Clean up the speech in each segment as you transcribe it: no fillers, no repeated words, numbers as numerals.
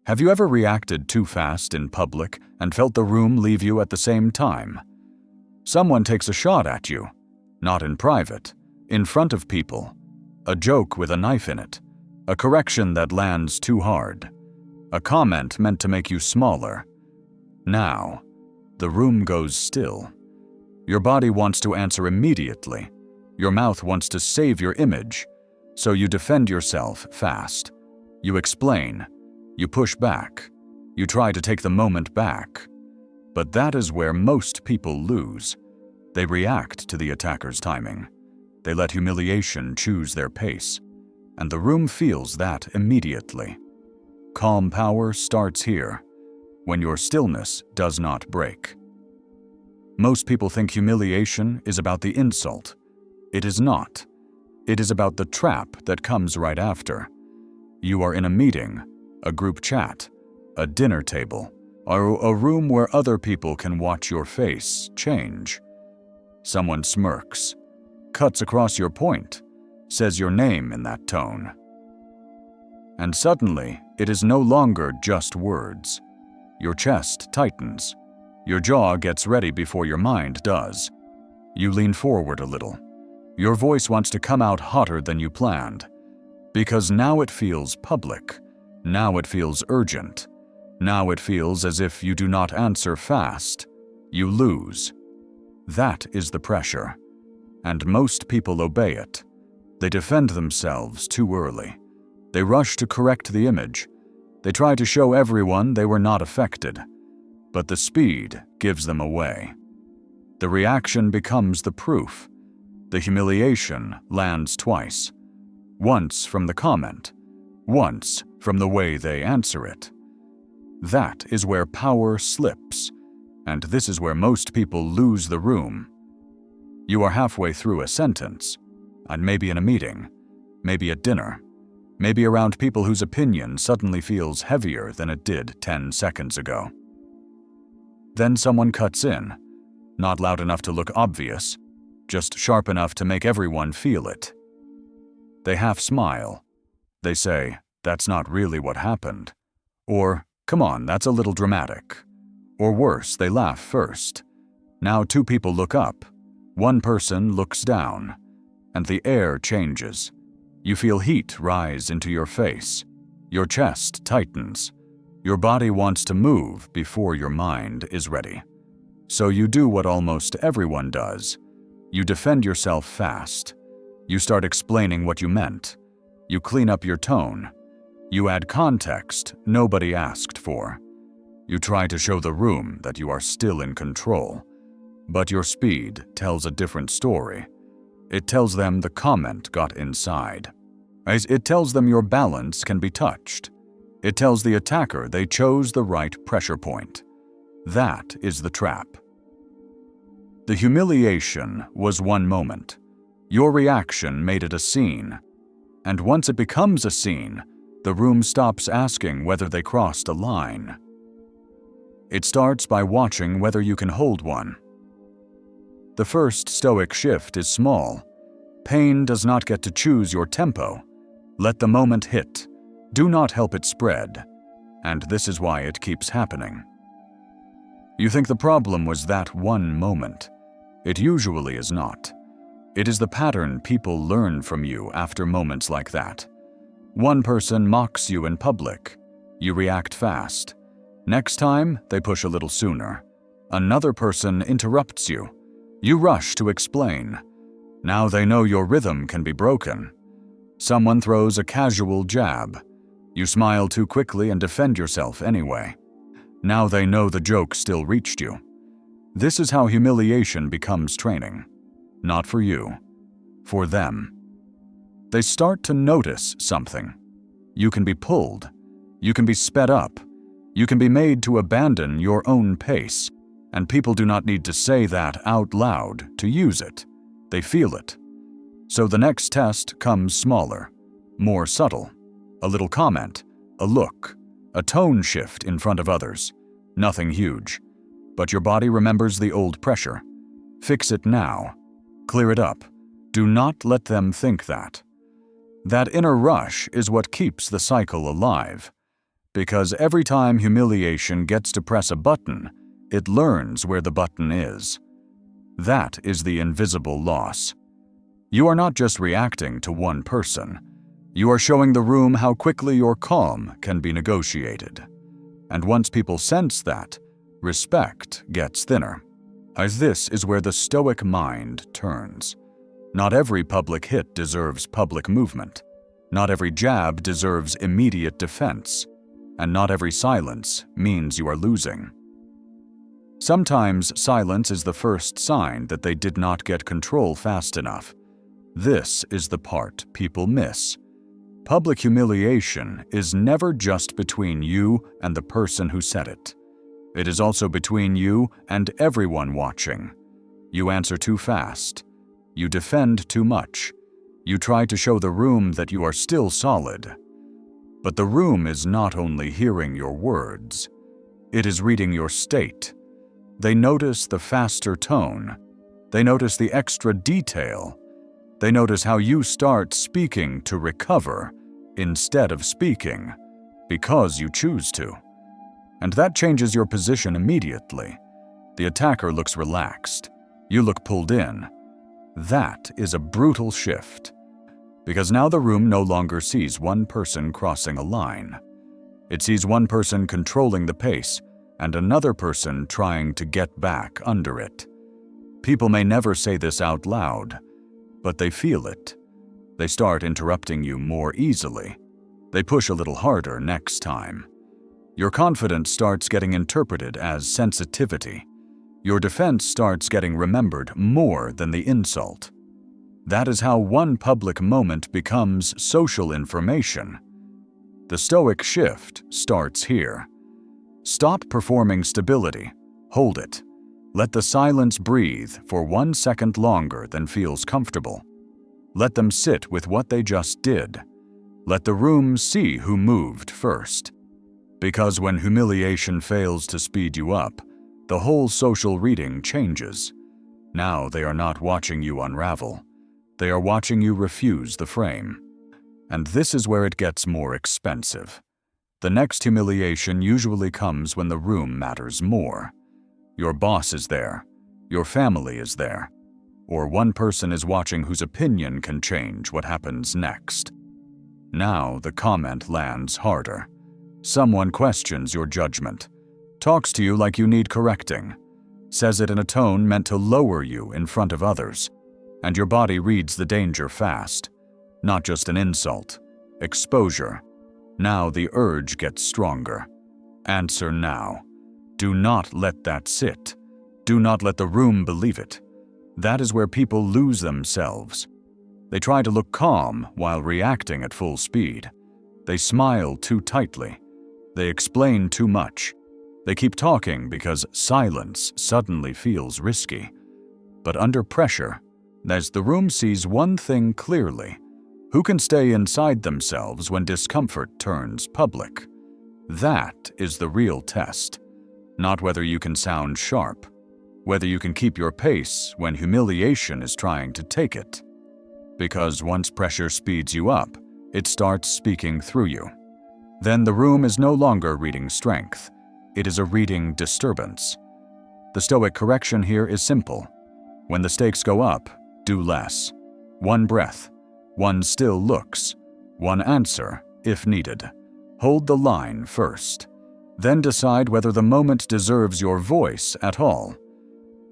Have you ever reacted too fast in public and felt the room leave you at the same time? Someone takes a shot at you, not in private, in front of people. A joke with a knife in it, a correction that lands too hard, a comment meant to make you smaller. Now, the room goes still. Your body wants to answer immediately. Your mouth wants to save your image, so you defend yourself fast. You explain. You push back. You try to take the moment back. But that is where most people lose. They react to the attacker's timing. They let humiliation choose their pace. And the room feels that immediately. Calm power starts here, when your stillness does not break. Most people think humiliation is about the insult. It is not. It is about the trap that comes right after. You are in a meeting, a group chat, a dinner table, or a room where other people can watch your face change. Someone smirks, cuts across your point, says your name in that tone. And suddenly, it is no longer just words. Your chest tightens. Your jaw gets ready before your mind does. You lean forward a little. Your voice wants to come out hotter than you planned. Because now it feels public. Now it feels urgent. Now it feels as if you do not answer fast. You lose. That is the pressure. And most people obey it. They defend themselves too early. They rush to correct the image. They try to show everyone they were not affected. But the speed gives them away. The reaction becomes the proof. The humiliation lands twice. Once from the comment. Once from the way they answer it. That is where power slips. And this is where most people lose the room. You are halfway through a sentence, and maybe in a meeting, maybe at dinner, maybe around people whose opinion suddenly feels heavier than it did 10 seconds ago. Then someone cuts in, not loud enough to look obvious, just sharp enough to make everyone feel it. They half smile. They say, "That's not really what happened." Or, "Come on, that's a little dramatic." Or worse, they laugh first. Now 2 people look up. 1 person looks down. And the air changes. You feel heat rise into your face. Your chest tightens. Your body wants to move before your mind is ready. So you do what almost everyone does. You defend yourself fast. You start explaining what you meant. You clean up your tone. You add context nobody asked for. You try to show the room that you are still in control. But your speed tells a different story. It tells them the comment got inside. It tells them your balance can be touched. It tells the attacker they chose the right pressure point. That is the trap. The humiliation was one moment. Your reaction made it a scene. And once it becomes a scene, the room stops asking whether they crossed a line. It starts by watching whether you can hold one. The first Stoic shift is small. Pain does not get to choose your tempo. Let the moment hit. Do not help it spread. And this is why it keeps happening. You think the problem was that one moment. It usually is not. It is the pattern people learn from you after moments like that. One person mocks you in public. You react fast. Next time, they push a little sooner. Another person interrupts you. You rush to explain. Now they know your rhythm can be broken. Someone throws a casual jab. You smile too quickly and defend yourself anyway. Now they know the joke still reached you. This is how humiliation becomes training. Not for you. For them. They start to notice something. You can be pulled. You can be sped up. You can be made to abandon your own pace. And people do not need to say that out loud to use it. They feel it. So the next test comes smaller, more subtle. A little comment, a look, a tone shift in front of others. Nothing huge. But your body remembers the old pressure. Fix it now. Clear it up. Do not let them think that. That inner rush is what keeps the cycle alive. Because every time humiliation gets to press a button, it learns where the button is. That is the invisible loss. You are not just reacting to one person. You are showing the room how quickly your calm can be negotiated. And once people sense that, respect gets thinner. As this is where the Stoic mind turns. Not every public hit deserves public movement. Not every jab deserves immediate defense. And not every silence means you are losing. Sometimes silence is the first sign that they did not get control fast enough. This is the part people miss. Public humiliation is never just between you and the person who said it. It is also between you and everyone watching. You answer too fast. You defend too much. You try to show the room that you are still solid. But the room is not only hearing your words. It is reading your state. They notice the faster tone. They notice the extra detail. They notice how you start speaking to recover instead of speaking because you choose to. And that changes your position immediately. The attacker looks relaxed. You look pulled in. That is a brutal shift. Because now the room no longer sees one person crossing a line. It sees one person controlling the pace and another person trying to get back under it. People may never say this out loud, but they feel it. They start interrupting you more easily. They push a little harder next time. Your confidence starts getting interpreted as sensitivity. Your defense starts getting remembered more than the insult. That is how one public moment becomes social information. The Stoic shift starts here. Stop performing stability. Hold it. Let the silence breathe for 1 second longer than feels comfortable. Let them sit with what they just did. Let the room see who moved first. Because when humiliation fails to speed you up, the whole social reading changes. Now they are not watching you unravel. They are watching you refuse the frame. And this is where it gets more expensive. The next humiliation usually comes when the room matters more. Your boss is there. Your family is there. Or one person is watching whose opinion can change what happens next. Now the comment lands harder. Someone questions your judgment, talks to you like you need correcting, says it in a tone meant to lower you in front of others, and your body reads the danger fast. Not just an insult, exposure. Now the urge gets stronger. Answer now. Do not let that sit. Do not let the room believe it. That is where people lose themselves. They try to look calm while reacting at full speed. They smile too tightly. They explain too much. They keep talking because silence suddenly feels risky. But under pressure, as the room sees one thing clearly, who can stay inside themselves when discomfort turns public? That is the real test. Not whether you can sound sharp, whether you can keep your pace when humiliation is trying to take it. Because once pressure speeds you up, it starts speaking through you. Then the room is no longer reading strength. It is a reading disturbance. The Stoic correction here is simple. When the stakes go up, do less. One breath, one still looks, one answer if needed. Hold the line first. Then decide whether the moment deserves your voice at all.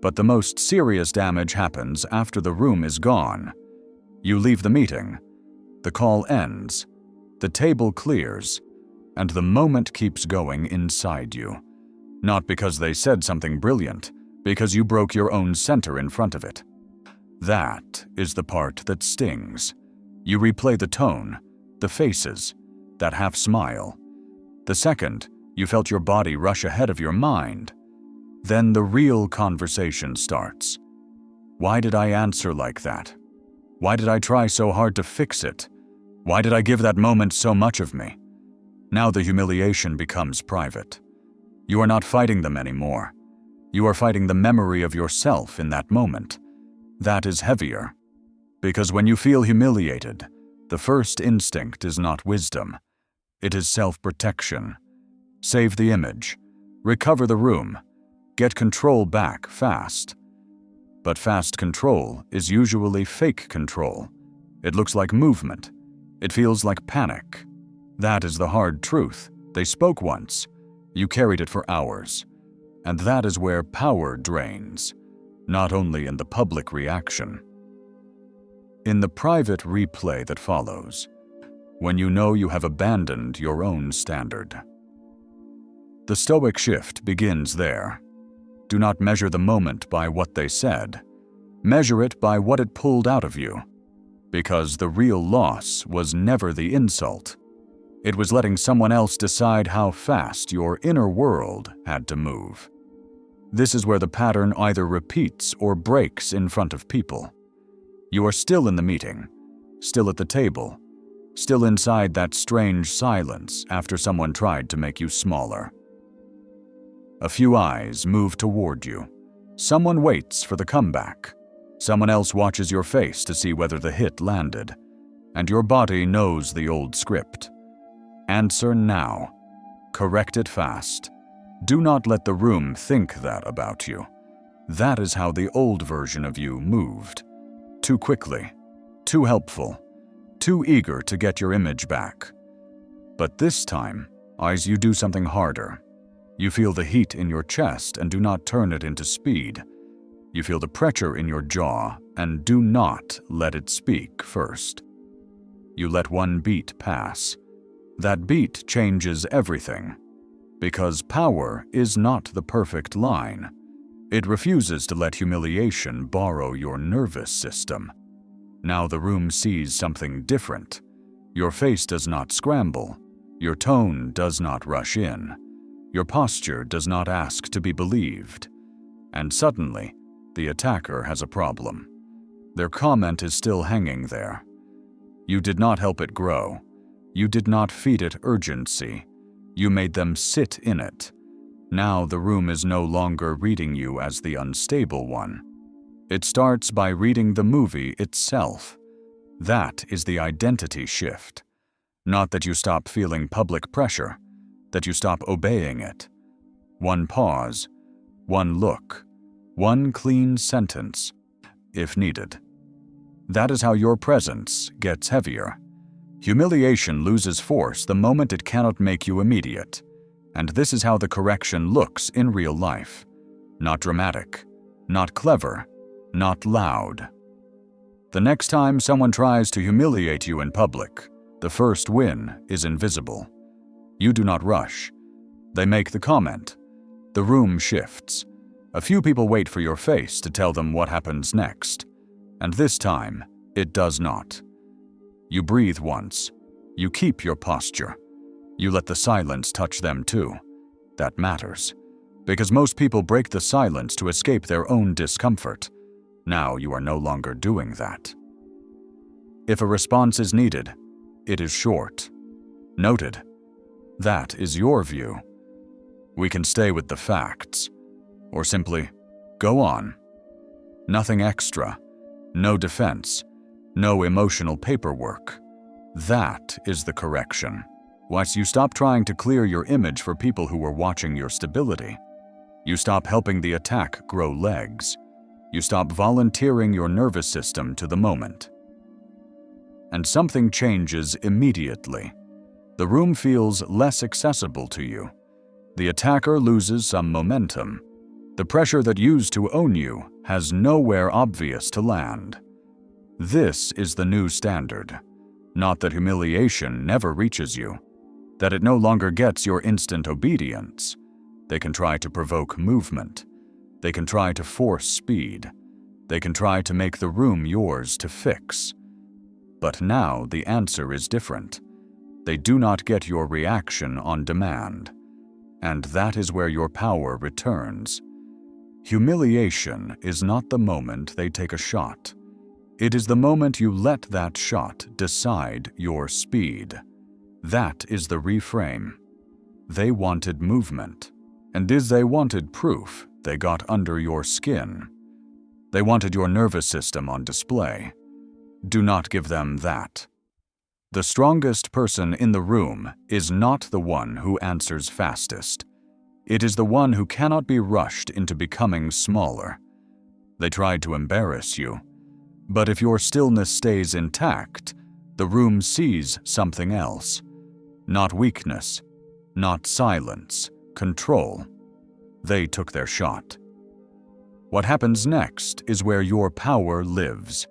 But the most serious damage happens after the room is gone. You leave the meeting. The call ends. The table clears. And the moment keeps going inside you. Not because they said something brilliant, because you broke your own center in front of it. That is the part that stings. You replay the tone, the faces, that half smile. The second, you felt your body rush ahead of your mind. Then the real conversation starts. Why did I answer like that? Why did I try so hard to fix it? Why did I give that moment so much of me? Now the humiliation becomes private. You are not fighting them anymore. You are fighting the memory of yourself in that moment. That is heavier. Because when you feel humiliated, the first instinct is not wisdom. It is self-protection. Save the image. Recover the room. Get control back fast. But fast control is usually fake control. It looks like movement. It feels like panic. That is the hard truth. They spoke once. You carried it for hours. And that is where power drains, not only in the public reaction. In the private replay that follows, when you know you have abandoned your own standard. The Stoic shift begins there. Do not measure the moment by what they said. Measure it by what it pulled out of you. Because the real loss was never the insult. It was letting someone else decide how fast your inner world had to move. This is where the pattern either repeats or breaks in front of people. You are still in the meeting, still at the table, still inside that strange silence after someone tried to make you smaller. A few eyes move toward you. Someone waits for the comeback. Someone else watches your face to see whether the hit landed. And your body knows the old script. Answer now. Correct it fast. Do not let the room think that about you. That is how the old version of you moved. Too quickly, too helpful, too eager to get your image back. But this time, as you do something harder, you feel the heat in your chest and do not turn it into speed. You feel the pressure in your jaw and do not let it speak first. You let one beat pass. That beat changes everything. Because power is not the perfect line. It refuses to let humiliation borrow your nervous system. Now the room sees something different. Your face does not scramble. Your tone does not rush in. Your posture does not ask to be believed. And suddenly, the attacker has a problem. Their comment is still hanging there. You did not help it grow. You did not feed it urgency. You made them sit in it. Now the room is no longer reading you as the unstable one. It starts by reading the movie itself. That is the identity shift. Not that you stop feeling public pressure, that you stop obeying it. One pause, one look, one clean sentence, if needed. That is how your presence gets heavier. Humiliation loses force the moment it cannot make you immediate. And this is how the correction looks in real life. Not dramatic, not clever, not loud. The next time someone tries to humiliate you in public, the first win is invisible. You do not rush. They make the comment. The room shifts. A few people wait for your face to tell them what happens next. And this time, it does not. You breathe once. You keep your posture. You let the silence touch them too. That matters. Because most people break the silence to escape their own discomfort. Now you are no longer doing that. If a response is needed, it is short. Noted. That is your view. We can stay with the facts. Or simply, go on. Nothing extra. No defense. No emotional paperwork. That is the correction. Once you stop trying to clear your image for people who are watching your stability. You stop helping the attack grow legs. You stop volunteering your nervous system to the moment. And something changes immediately. The room feels less accessible to you. The attacker loses some momentum. The pressure that used to own you has nowhere obvious to land. This is the new standard. Not that humiliation never reaches you, that it no longer gets your instant obedience. They can try to provoke movement. They can try to force speed. They can try to make the room yours to fix. But now the answer is different. They do not get your reaction on demand. And that is where your power returns. Humiliation is not the moment they take a shot. It is the moment you let that shot decide your speed. That is the reframe. They wanted movement. And as they wanted proof, they got under your skin. They wanted your nervous system on display. Do not give them that. The strongest person in the room is not the one who answers fastest. It is the one who cannot be rushed into becoming smaller. They tried to embarrass you, but if your stillness stays intact, the room sees something else. Not weakness, not silence, control. They took their shot. What happens next is where your power lives.